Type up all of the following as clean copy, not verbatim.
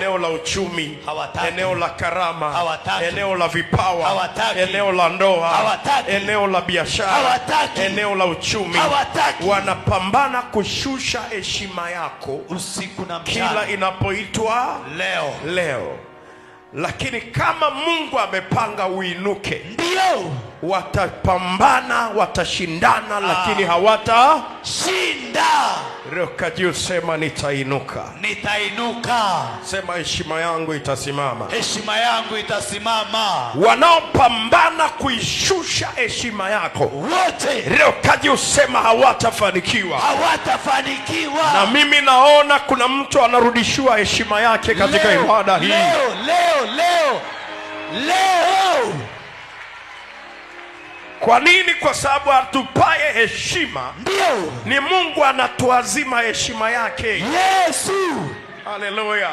eneo la uchumi, hawataki. Eneo la karama, hawataki. Eneo la vipawa, hawataki. Eneo la ndoa, hawataki. Eneo la biashara, hawataki. Eneo la uchumi, hawataki. Wanapambana kushusha heshima yako usiku na mchana, kila inapoitwa leo. Lakini kama Mungu amepanga uinuke, ndio watapambana, watashindana, lakini hawatashinda. Ruka juu, sema nitainuka. Nitainuka. Sema heshima yangu itasimama. Heshima yangu itasimama. Wanaopambana kuishusha heshima yako wote, ruka juu, sema hawatafanikiwa. Hawatafanikiwa. Na mimi naona kuna mtu anarudishiwa heshima yake katika ibada hii. Leo. Kwa nini? Kwa sababu atupaye heshima ndio ni Mungu, anatuazima heshima yake. Yesu. Haleluya.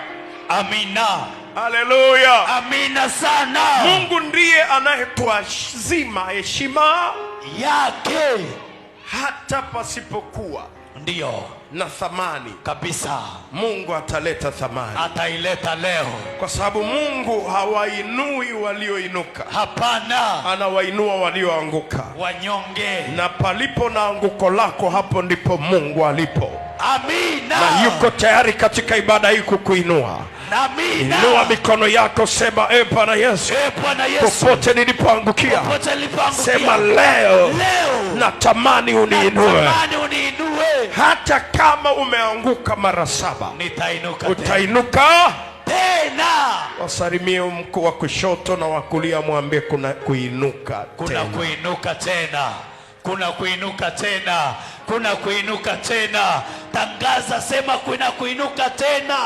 Amina. Haleluya. Amina sana. Mungu ndiye anayetuazima heshima yake hata pasipokuwa ndio na thamani kabisa. Mungu ataleta thamani, ataileta leo, kwa sababu Mungu hawainui walioinuka. Hapana, anawainua walioanguka, wanyonge. Na palipo na anguko lako, hapo ndipo Mungu alipo. Amina. Na yuko tayari katika ibada hii kukuinua. Amina. Inua mikono yako, sema Bwana Yesu, popote nilipoangukia, sema leo natamani uniinue. Hata kama umeanguka mara 7, nitainuka, utainuka tena. Wasalimie mko wa kushoto na wa kulia, mwambie kuna kuinuka tena. Kuinuka tena. Kuna kuinuka tena. Kuna kuinuka tena. Tangaza, sema kuna kuinuka tena.